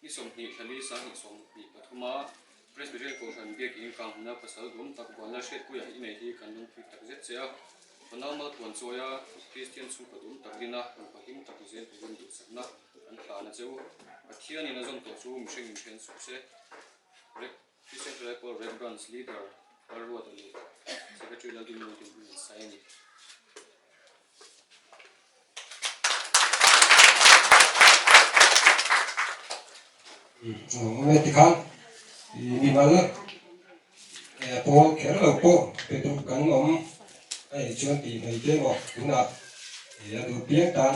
Ní sông nhị thà lý sáng nhị sông nhị bát thuma. Presbyterian cầu thần biết in càng na pasal gồm tak buồn là xét bùi in này thì cảnh nông bùi tak rất dễ. Còn nào mà tuần rồi à, Christian sung cầu gồm tak đi na, còn phải him tak dễ thì gồm được sắc na. Anh thà na châu, và khi anh na dòng tổ số mình xem sụp se. Christian Chapel Red Guns leader, ở ruột ở đây. Secretary là đi mua tiền sai nhỉ. Mẹ thì kan, đi mà nữa, po kéo đầu po, về tụ cắn ống, ai chuyên tìm hay thế mà cũng là, thì được biết tan,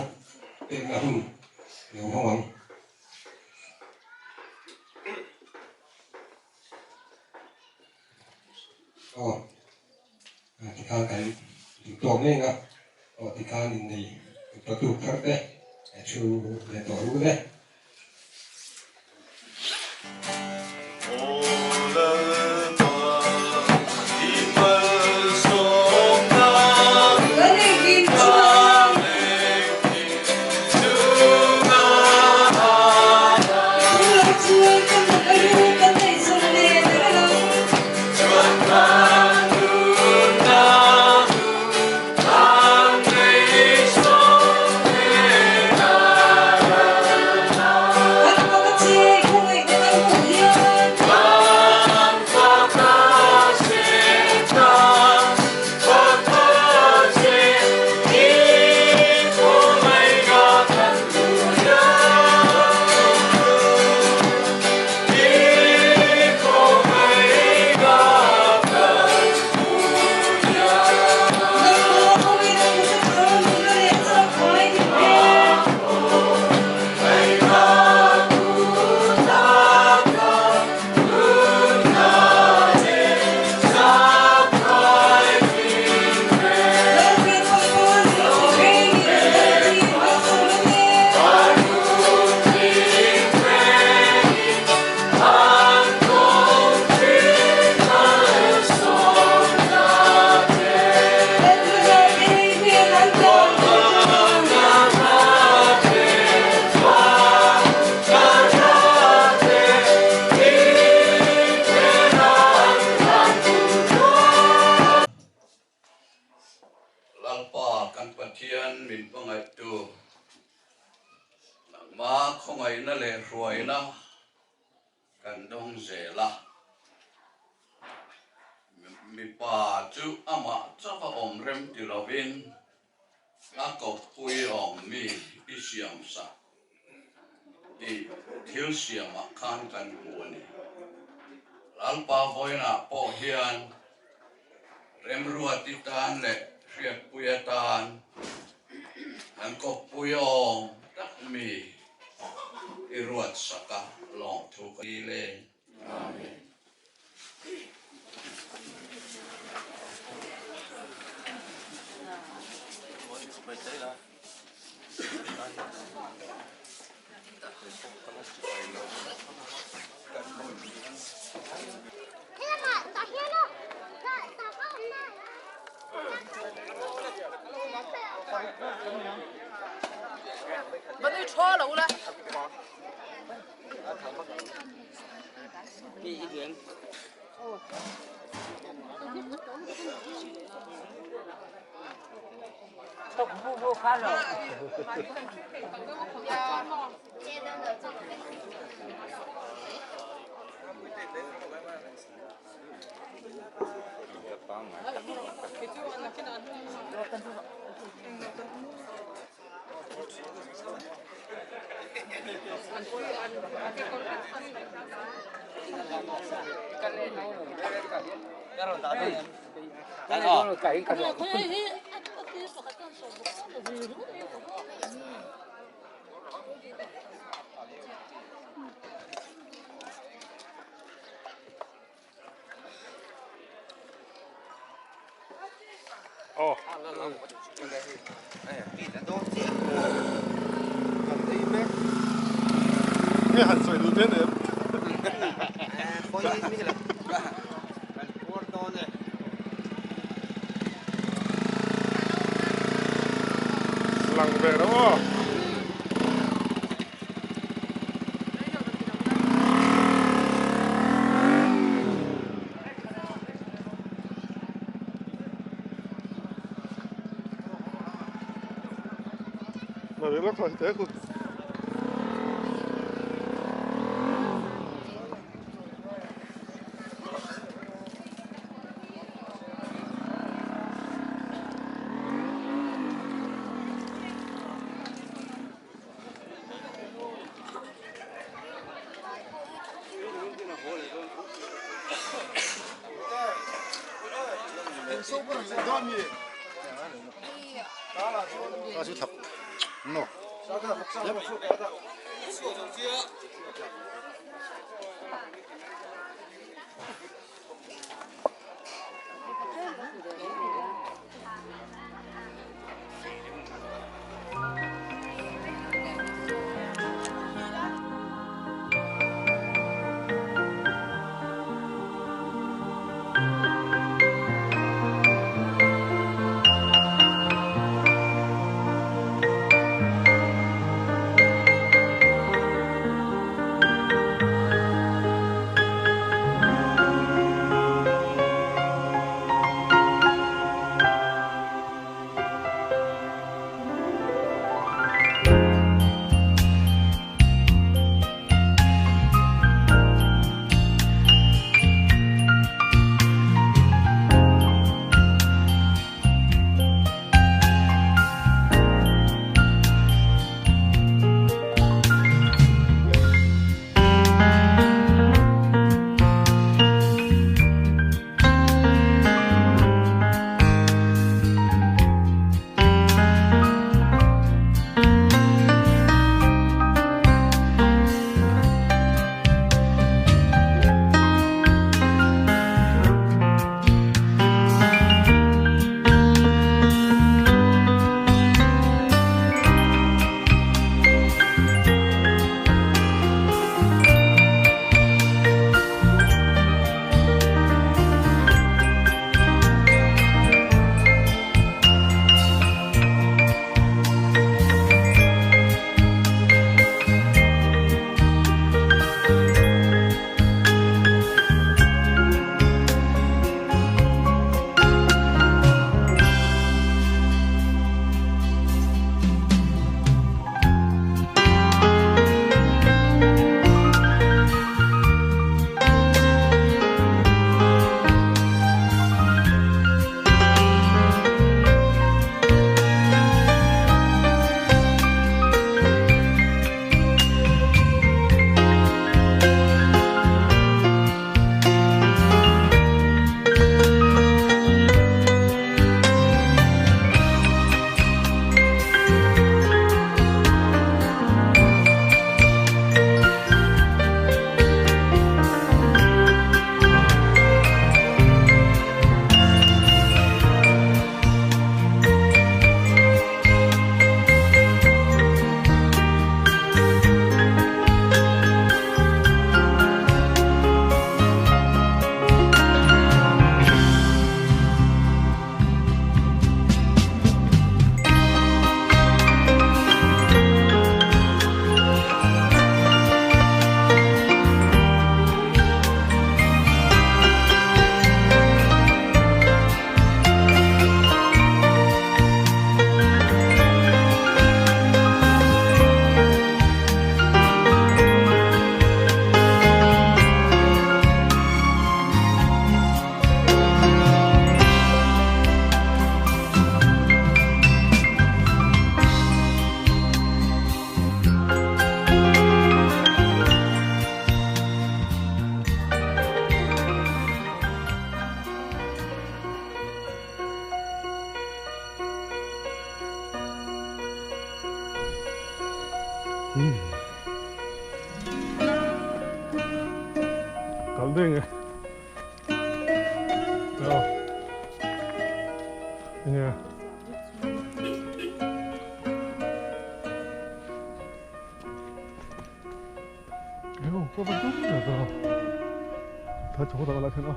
biết là hùng, nhiều không bằng. Thì kan cái tổ này ngà, thì kan này, tổ tụ khác đấy, chú để tổ luôn đấy. Hãy subscribe cho kênh Ghiền Mì Gõ để không bỏ lỡ mình có ngày tu mà không ngày nó lệ rồi na cần đông dễ là mình bà chú ama cho vào ôm rem từ lâu bên đã có quỳ ôm mi đi xiêm sa đi thiếu xiêm mà khăn cần buồn lal pa voi na po hian rem ruột đi tan lệ riết puya tan anh có puy ôm đắc mi đi ruột saka long thu đi lên amen. Vẫn đi cho lâu đấy. Đi ý kiến. Tốc vô khá rồi. Cái hạt sỏi đầu tiên đấy. Có gì như là con to này. Lăng về đó. Mà đến lúc thôi thế không. Có chú thập. Nó. 搞定嘅，哦，呢哎呦，过分钟了都，他瞅到了，看到，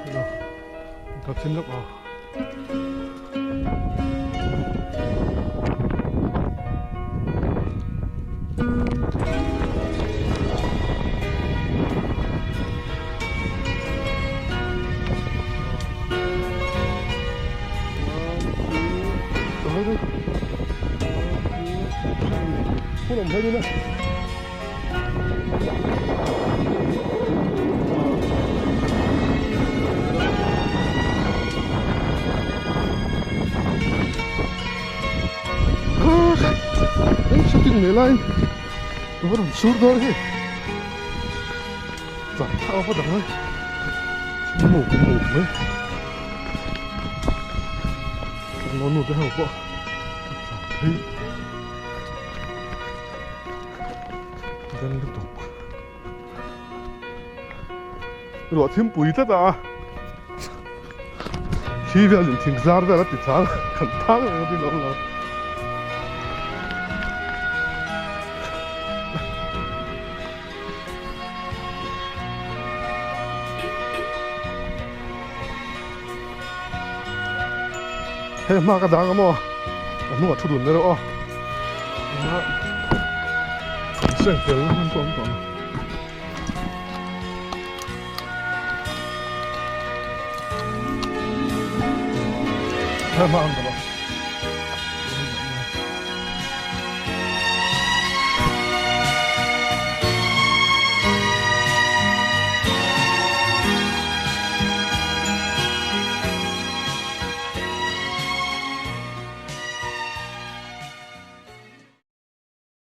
看到，他真的啊。不能拍进来。shooting nila nó vẫn shoot thôi đi giải thao bắt đầu đấy mổ đấy nó nụt cái hậu quả thấy dân tiếp tục lọ thêm bụi thế à khi về liền thỉnh ra ra là bị chán khẩn thang rồi đi lâu lâu hey ma ka dang mo anu thu dun le ro ma sen fel man tom tom hey ma